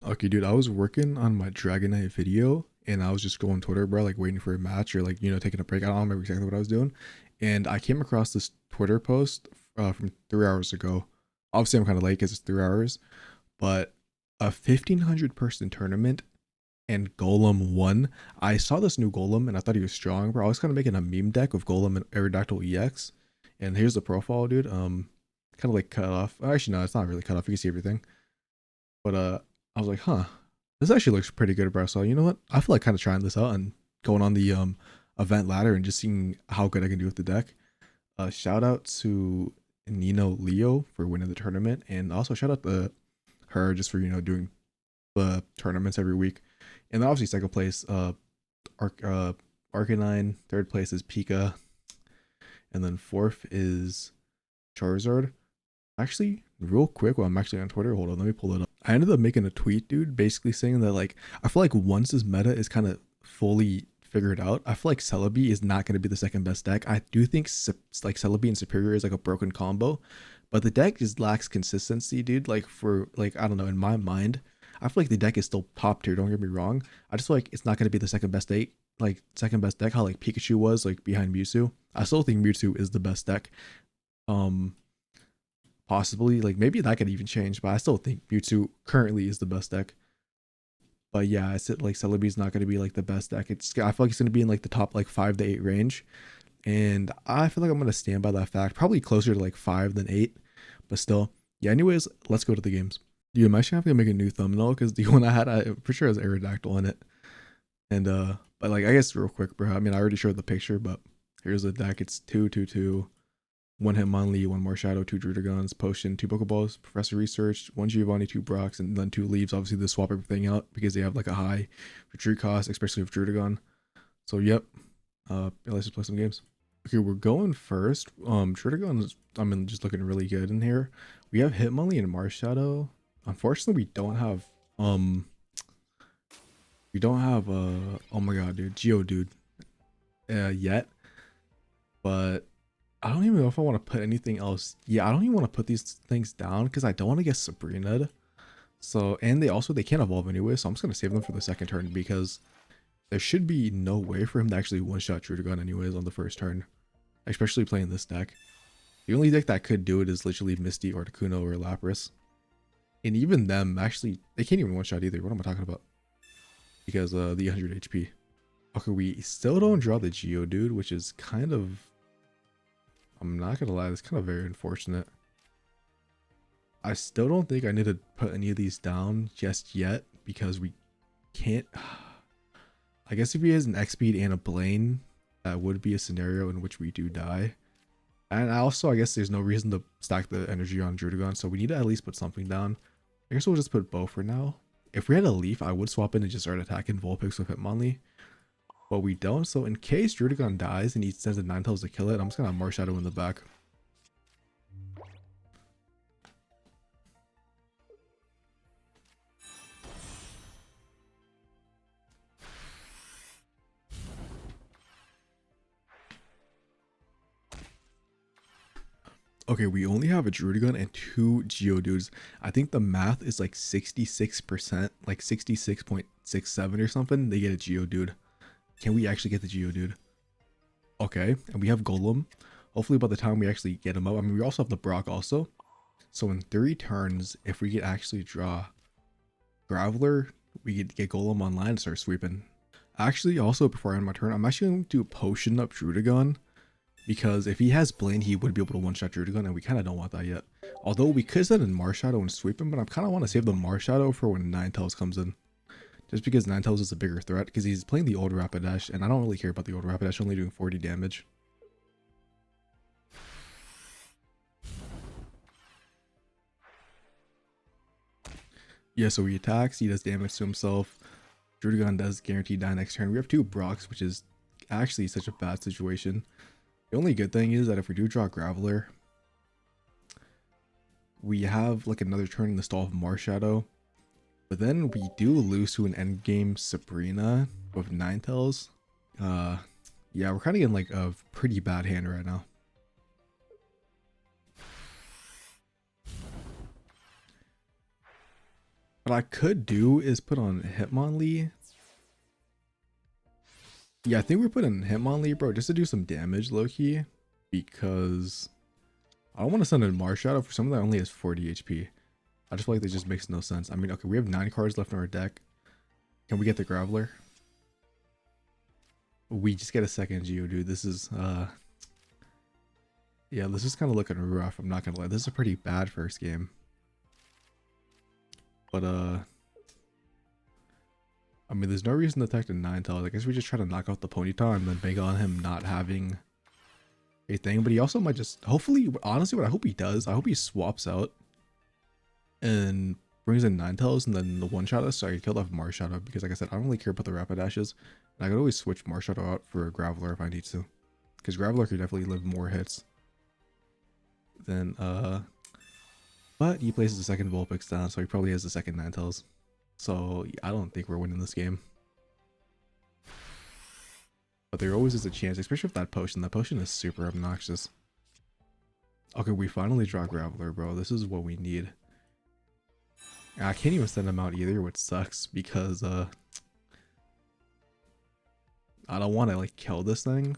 Okay, dude, I was working on my Dragonite video and I was just going Twitter, bro, like waiting for a match or like, taking a break. I don't remember exactly what I was doing. And I came across this Twitter post from 3 hours ago. Obviously, I'm kind of late because it's 3 hours, but a 1,500 person tournament and Golem won. I saw this new Golem and I thought he was strong, bro. I was kind of making a meme deck of Golem and Aerodactyl EX. And here's the profile, dude. Kind of like cut off. Actually, no, it's not really cut off. You can see everything. But I was like, huh, this actually looks pretty good, bro. So you know what? I feel like kind of trying this out and going on the event ladder and just seeing how good I can do with the deck. Shout out to Nino Leo for winning the tournament, and also shout out to her just for doing the tournaments every week. And then obviously second place, Arcanine. Third place is Pika, and then fourth is Charizard. Actually, real quick, while I'm actually on Twitter, hold on, let me pull it up. I ended up making a tweet, dude, basically saying that like I feel like once this meta is kind of fully figured out, I feel like Celebi is not going to be the second best deck. I do think like Celebi and Superior is like a broken combo, but the deck just lacks consistency, dude. Like for like I don't know, in my mind, I feel like the deck is still top tier. Don't get me wrong. I just feel like it's not going to be the second best deck. Like second best deck, how like Pikachu was like behind Mewtwo. I still think Mewtwo is the best deck. Um, Possibly like maybe that could even change, but I still think Mewtwo currently is the best deck. But yeah, I said like Celebi's not going to be like the best deck. I feel like it's going to be in like the top like 5 to 8 range, and I feel like I'm going to stand by that fact. Probably closer to like 5 than 8, but still. Yeah. Anyways, let's go to the games. Dude, I'm actually having to make a new thumbnail because the one I had, I'm pretty sure it has Aerodactyl in it. And but like I guess real quick, bro. I mean, I already showed the picture, but here's the deck. It's 2/2/2. One Hitmonlee, one Marshadow, two Druddigons, Potion, two Pokeballs, Professor Research, one Giovanni, two Brocks, and then two Leaves. Obviously, they swap everything out because they have like a high retreat cost, especially with Druddigon. So, yep. Let's just play some games. Okay, we're going first. Druddigon is, I mean, just looking really good in here. We have Hitmonlee and Marshadow. Unfortunately, we don't have, oh my god, dude, Geodude, yet. But I don't even know if I want to put anything else. Yeah, I don't even want to put these things down because I don't want to get Sabrina. So, and they can't evolve anyway, so I'm just going to save them for the second turn because there should be no way for him to actually one-shot Druddigon anyways on the first turn, especially playing this deck. The only deck that could do it is literally Misty or Articuno or Lapras. And even them, actually, they can't even one-shot either. What am I talking about? Because the 100 HP. Okay, we still don't draw the Geodude, which is kind of, I'm not gonna lie, it's kind of very unfortunate. I still don't think I need to put any of these down just yet because we can't. I guess if he has an X-Speed and a Blaine, that would be a scenario in which we do die. And also, I guess there's no reason to stack the energy on Druddigon, so we need to at least put something down. I guess we'll just put Bow for now. If we had a Leaf, I would swap in and just start attacking Vulpix with Hitmonlee. But we don't, so in case Druddigon dies and he sends a Ninetales to kill it, I'm just gonna Marshadow in the back. Okay, we only have a Druddigon and two Geodudes. I think the math is like 66%, like 66.67 or something. They get a Geodude. Can we actually get the Geodude? Okay, and we have Golem. Hopefully by the time we actually get him up, I mean, we also have the Brock also. So in 3 turns, if we could actually draw Graveler, we could get Golem online and start sweeping. Actually, also before I end my turn, I'm actually going to do Potion up Druddigon. Because if he has Blaine, he would be able to one-shot Druddigon, and we kind of don't want that yet. Although we could send in Marshadow and sweep him, but I kind of want to save the Marshadow for when Ninetales comes in. Just because Ninetales is a bigger threat, because he's playing the old Rapidash, and I don't really care about the old Rapidash, only doing 40 damage. Yeah, so he attacks, he does damage to himself. Druddigon does guaranteed die next turn. We have 2 Brocks, which is actually such a bad situation. The only good thing is that if we do draw Graveler, we have like another turn in the stall of Marshadow. But then we do lose to an endgame Sabrina with Ninetales. Yeah, we're kind of getting like a pretty bad hand right now. What I could do is put on Hitmonlee. Yeah, I think we're putting Hitmonlee, bro, just to do some damage low-key. Because I don't want to send in Marshadow for someone that only has 40 HP. I just feel like that just makes no sense. I mean, okay, we have 9 cards left in our deck. Can we get the Graveler? We just get a second Geodude. This is, yeah, this is kind of looking rough. I'm not going to lie. This is a pretty bad first game. But, I mean, there's no reason to attack the Ninetales. I guess we just try to knock out the Ponyta and then bank on him not having a thing. But he also might just, hopefully, honestly, what I hope he does, I hope he swaps out and brings in Ninetales and then the one-shot us so I can kill off Marshadow. Because like I said, I don't really care about the Rapidashes. And I could always switch Marshadow out for a Graveler if I need to. Because Graveler could definitely live more hits than, but he places the second Vulpix down, so he probably has the second Ninetales. So I don't think we're winning this game. But there always is a chance, especially with that potion. That potion is super obnoxious. Okay, we finally draw Graveler, bro. This is what we need. I can't even send him out either, which sucks because I don't want to like kill this thing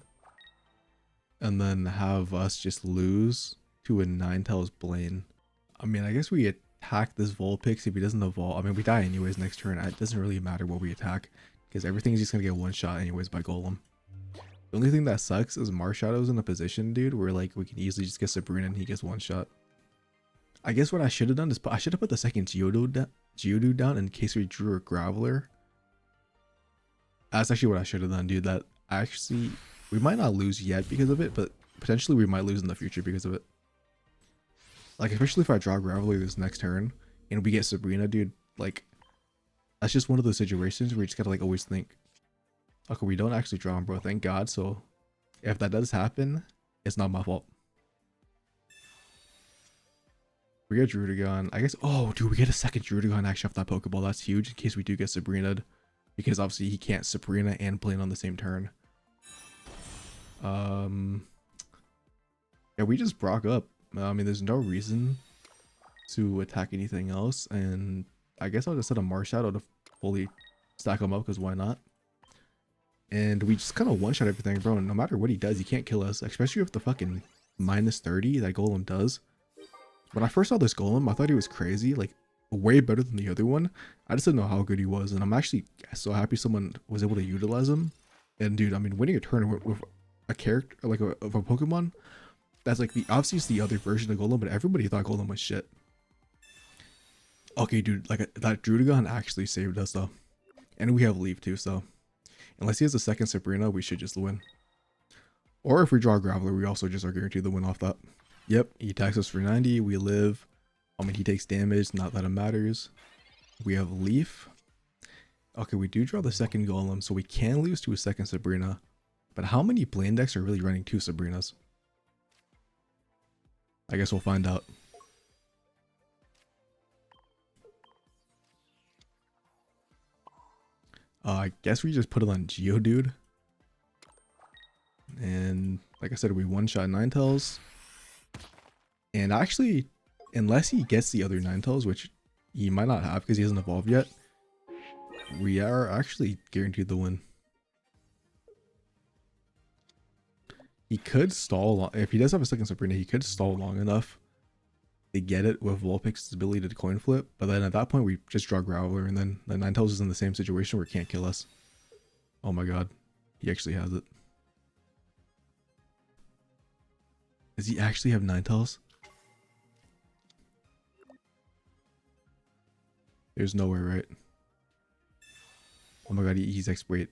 and then have us just lose to a Ninetales Blaine. I mean, I guess we attack this Vulpix if he doesn't evolve. I mean, we die anyways next turn. It doesn't really matter what we attack because everything is just gonna get one shot anyways by Golem. The only thing that sucks is Marshadow's in a position, dude, where like we can easily just get Sabrina and he gets one shot. I guess what I should have done is I should have put the second Geodude down in case we drew a Graveler. That's actually what I should have done, dude. That actually, we might not lose yet because of it, but potentially we might lose in the future because of it. Like, especially if I draw Graveler this next turn and we get Sabrina, dude, like, that's just one of those situations where you just gotta like always think, okay, we don't actually draw him, bro, thank God. So if that does happen, it's not my fault. We get Druddigon. I guess, oh, dude, we get a second Druddigon actually off that Pokeball. That's huge in case we do get Sabrina, because obviously he can't Sabrina and Blaine on the same turn. Yeah, we just Brock up. I mean, there's no reason to attack anything else, and I guess I'll just set a Marshadow to fully stack him up, because why not? And we just kind of one-shot everything, bro. No matter what he does, he can't kill us, especially with the fucking -30 that Golem does. When I first saw this Golem, I thought he was crazy, like way better than the other one. I just didn't know how good he was, and I'm actually so happy someone was able to utilize him. And dude, I mean, winning a turn with a character, like of a Pokemon, that's like obviously it's the other version of Golem, but everybody thought Golem was shit. Okay, dude, like that Druddigon actually saved us though. And we have Leaf too, so unless he has a second Sabrina, we should just win. Or if we draw Graveler, we also just are guaranteed to win off that. Yep, he attacks us for 90, we live. I mean, he takes damage, not that it matters. We have Leaf. Okay, we do draw the second Golem, so we can lose to a second Sabrina. But how many Blaine decks are really running 2 Sabrinas? I guess we'll find out. I guess we just put it on Geodude. And like I said, we one-shot Ninetales. And actually, unless he gets the other Ninetales, which he might not have because he hasn't evolved yet, we are actually guaranteed the win. He could stall, if he does have a second Sabrina, he could stall long enough to get it with Vulpix's ability to coin flip, but then at that point we just draw Graveler, and then the Ninetales is in the same situation where it can't kill us. Oh my god, he actually has it. Does he actually have Ninetales? There's no way, right? Oh my god, he's wait.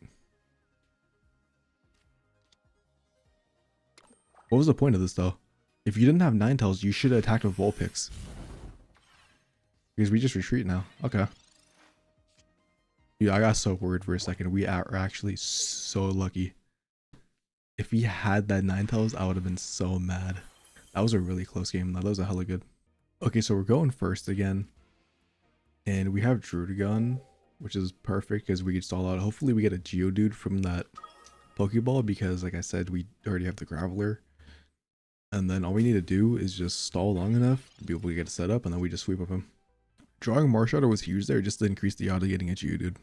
What was the point of this though? If you didn't have Ninetales, you should have attacked with Vulpix. Because we just retreat now. Okay. Dude, I got so worried for a second. We are actually so lucky. If we had that Ninetales, I would have been so mad. That was a really close game. That was a hella good. Okay, so we're going first again. And we have Druddigon, which is perfect because we could stall out. Hopefully we get a Geodude from that Pokeball because like I said, we already have the Graveler. And then all we need to do is just stall long enough to be able to get it set up, and then we just sweep up him. Drawing Marshadow was huge there just to increase the odds of getting at you, dude.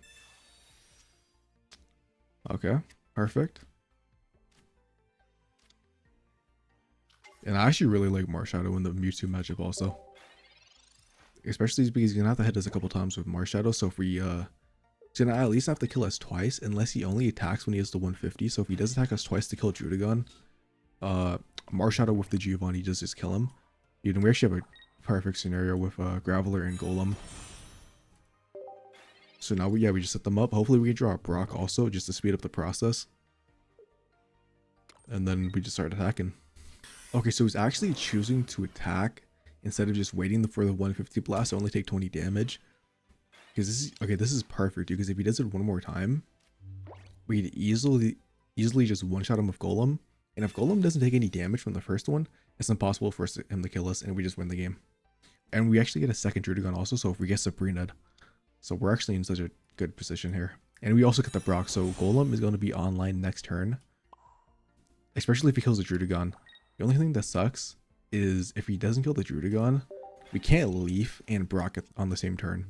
Okay, perfect. And I actually really like Marshadow in the Mewtwo matchup also. Especially because he's gonna have to hit us a couple times with Marshadow. So if we he's gonna at least have to kill us twice, unless he only attacks when he has the 150. So if he does attack us twice to kill Druddigon, Marshadow with the Giovanni does just kill him. Dude, and we actually have a perfect scenario with Graveler and Golem. So now we just set them up. Hopefully we can draw a Brock also just to speed up the process. And then we just start attacking. Okay, so he's actually choosing to attack instead of just waiting for the 150 blast to only take 20 damage. Because this is perfect, dude, because if he does it one more time, we could easily just one-shot him with Golem. And if Golem doesn't take any damage from the first one, it's impossible for him to kill us, and we just win the game. And we actually get a second Druddigon also, so if we get Sabrina, so we're actually in such a good position here. And we also get the Brock, so Golem is going to be online next turn. Especially if he kills the Druddigon. The only thing that sucks is if he doesn't kill the Druddigon, we can't Leaf and Brock on the same turn.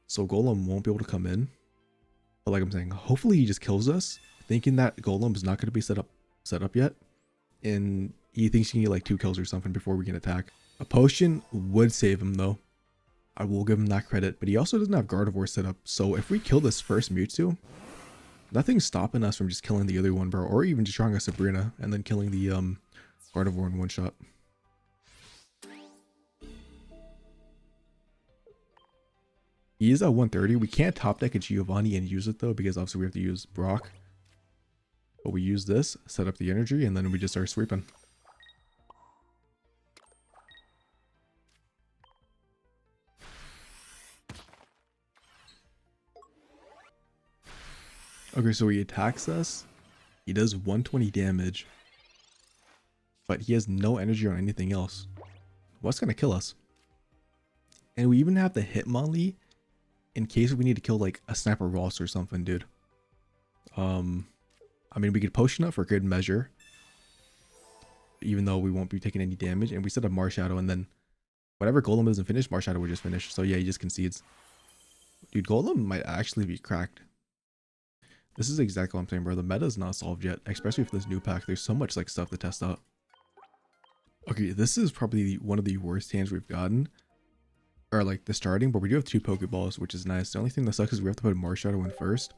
So Golem won't be able to come in. But like I'm saying, hopefully he just kills us, thinking that Golem is not going to be set up yet. And he thinks he can get like 2 kills or something before we can attack. A potion would save him though. I will give him that credit. But he also doesn't have Gardevoir set up. So if we kill this first Mewtwo, nothing's stopping us from just killing the other one, bro. Or even just drawing a Sabrina and then killing the Gardevoir in one shot. He is at 130. We can't top deck a Giovanni and use it though, because obviously we have to use Brock. But we use this, set up the energy, and then we just start sweeping. Okay, so he attacks us. He does 120 damage. But he has no energy on anything else. What's gonna kill us? And we even have the Hitmonlee in case we need to kill like a Sniper Ross or something, dude. I mean, we could potion up for good measure, even though we won't be taking any damage. And we set up Marshadow, and then whatever Golem doesn't finish, Marshadow will just finish. So yeah, he just concedes. Dude, Golem might actually be cracked. This is exactly what I'm saying, bro. The meta is not solved yet, especially for this new pack. There's so much like stuff to test out. Okay, this is probably one of the worst hands we've gotten. Or like the starting, but we do have 2 Pokeballs, which is nice. The only thing that sucks is we have to put Marshadow in first,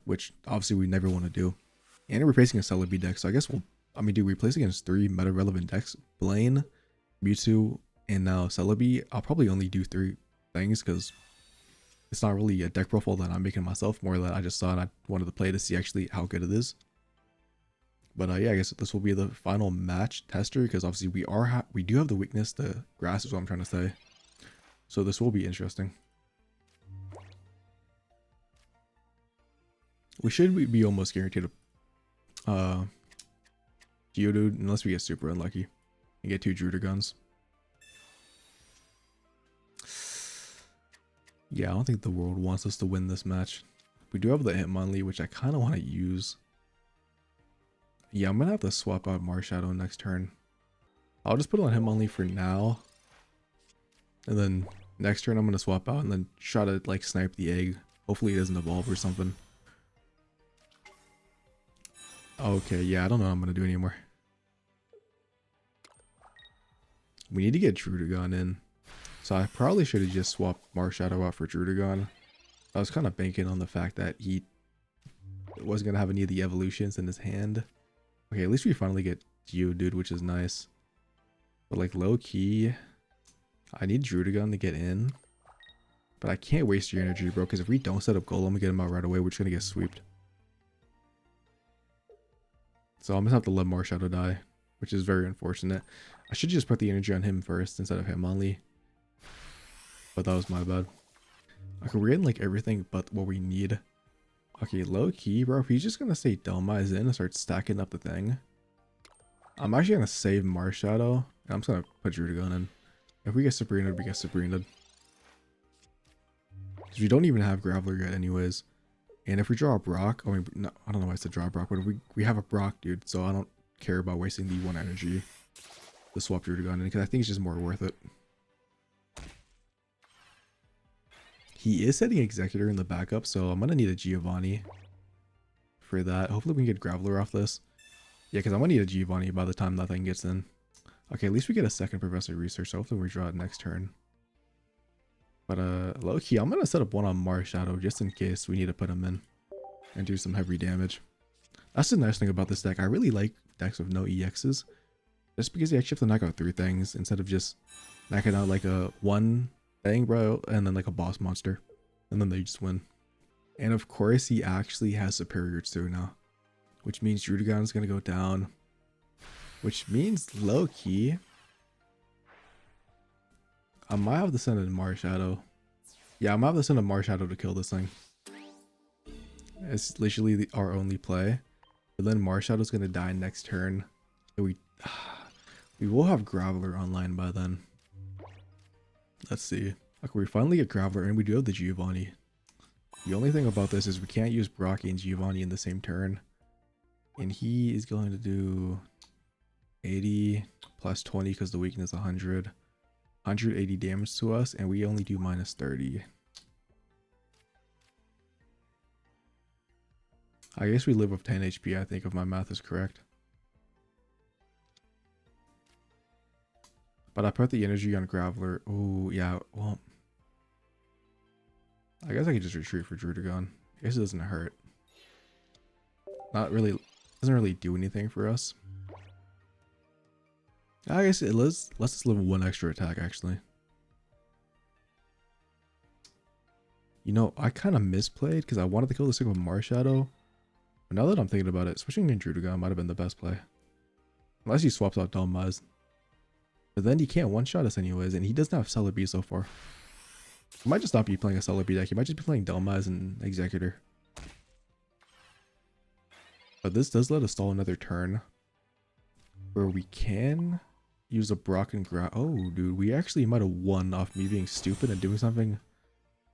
which obviously we never want to do. And we're facing a Celebi deck, so I guess dude, we place against 3 meta relevant decks: Blaine, Mewtwo, and now Celebi. I'll probably only do 3 things because it's not really a deck profile that I'm making myself, more that I just saw and I wanted to play to see actually how good it is. But yeah, I guess this will be the final match tester, because obviously we do have the weakness to grass, is what I'm trying to say. So this will be interesting. We should be almost guaranteed a Geodude, unless we get super unlucky and get 2 Druddigons. Yeah, I don't think the world wants us to win this match. We do have the Hitmonlee, which I kind of want to use. Yeah, I'm going to have to swap out Marshadow next turn. I'll just put it on Hitmonlee for now. And then next turn I'm going to swap out and then try to like snipe the egg. Hopefully it doesn't evolve or something. Okay, yeah, I don't know what I'm going to do anymore. We need to get Druddigon in. So I probably should have just swapped Marshadow out for Druddigon. I was kind of banking on the fact that he wasn't going to have any of the evolutions in his hand. Okay, at least we finally get Geodude, which is nice. But like low key, I need Druddigon to get in. But I can't waste your energy, bro, because if we don't set up Golem and get him out right away, we're just going to get sweeped. So I'm going to have to let Marshadow die, which is very unfortunate. I should just put the energy on him first instead of Hitmonlee. But that was my bad. Okay, we're getting like everything but what we need. Okay, low key, bro. If he's just going to stay Delmize in and start stacking up the thing, I'm actually going to save Marshadow. And I'm just going to put Druddigon in. If we get Sabrina, we get Sabrina. Because we don't even have Graveler yet anyways. And if we draw a Brock, I mean, no, I don't know why I said draw a Brock, but if we have a Brock, dude, so I don't care about wasting the 1 energy to swap Druddigon in, because I think it's just more worth it. He is setting Executor in the backup, so I'm gonna need a Giovanni for that. Hopefully we can get Graveler off this. Yeah, because I'm gonna need a Giovanni by the time that thing gets in. Okay, at least we get a second Professor Research, so hopefully we draw it next turn. But low key, I'm gonna set up one on Mars Shadow just in case we need to put him in and do some heavy damage. That's the nice thing about this deck. I really like decks with no EXs, just because you actually have to knock out 3 things instead of just knocking out like a 1 thing, bro, and then like a boss monster, and then they just win. And of course, he actually has Superior too now, which means Drudagon is gonna go down, which means low key, I might have to send in Mars Shadow. Yeah, I might have to send a Mars Shadow to kill this thing. It's literally our only play. But then Mars Shadow's gonna die next turn. So we will have Graveler online by then. Let's see. Okay, we finally get Graveler and we do have the Giovanni. The only thing about this is we can't use Brocky and Giovanni in the same turn. And he is going to do 80 plus 20 because the weakness is 100. 180 damage to us, and we only do minus 30. I guess we live with 10 HP, I think, if my math is correct. But I put the energy on Graveler. Oh, yeah, well, I guess I could just retreat for Drudagon. I guess it doesn't hurt. Not really, doesn't really do anything for us. I guess it let's just live 1 extra attack, actually. You know, I kind of misplayed because I wanted to kill this thing with Mars Shadow. But now that I'm thinking about it, switching to Drudagon might have been the best play. Unless he swaps out Dalmaz. But then he can't one-shot us anyways, and he doesn't have Celebi so far. He might just not be playing a Celebi deck. He might just be playing Dalmaz and Executor. But this does let us stall another turn, where we can use a Brock and Oh, dude, we actually might have won off me being stupid and doing something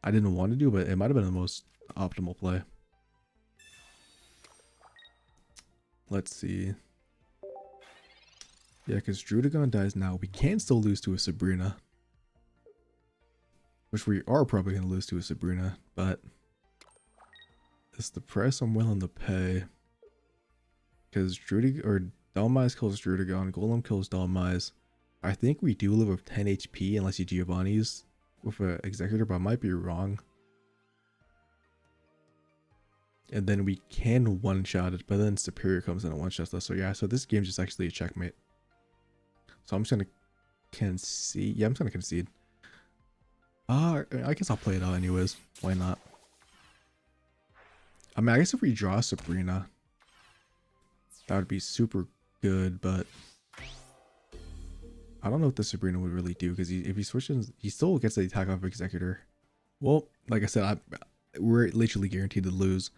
I didn't want to do, but it might have been the most optimal play. Let's see. Yeah, because Drudagon dies now. We can still lose to a Sabrina. Which we are probably going to lose to a Sabrina, but it's the price I'm willing to pay. Because Dalmaz kills Drudagon, Golem kills Dalmaz. I think we do live with 10 HP unless you Giovanni's with an Executor, but I might be wrong. And then we can one-shot it, but then Superior comes in and one-shots us. So yeah, so this game's just actually a checkmate. So I'm just going to concede. Yeah, I'm just going to concede. I guess I'll play it out anyways. Why not? I mean, I guess if we draw Sabrina, that would be super good, but I don't know what the Sabrina would really do, because if he switches, he still gets the attack off Executor. Well, like I said, we're literally guaranteed to lose.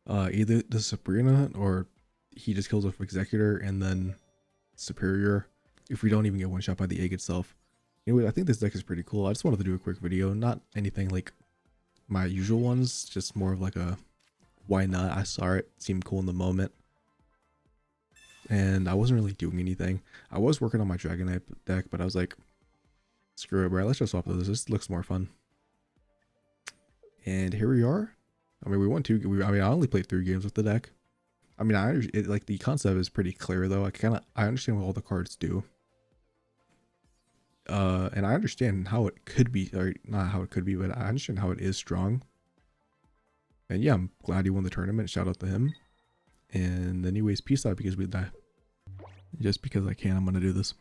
Either the Sabrina or he just kills with Executor and then Superior if we don't even get one shot by the egg itself. Anyway, I think this deck is pretty cool. I just wanted to do a quick video, not anything like my usual ones, just more of like a why not. I saw it, seemed cool in the moment, and I wasn't really doing anything. I was working on my Dragonite deck, but I was like, screw it, bro, let's just swap those. This looks more fun. And here we are. I mean, we won 2. I mean, I only played 3 games with the deck. I mean, like the concept is pretty clear though. I understand what all the cards do. And I understand how it could be, or not how it could be, but I understand how it is strong. And yeah, I'm glad he won the tournament. Shout out to him. And anyways, peace out, because we die. Just because I can, I'm gonna do this.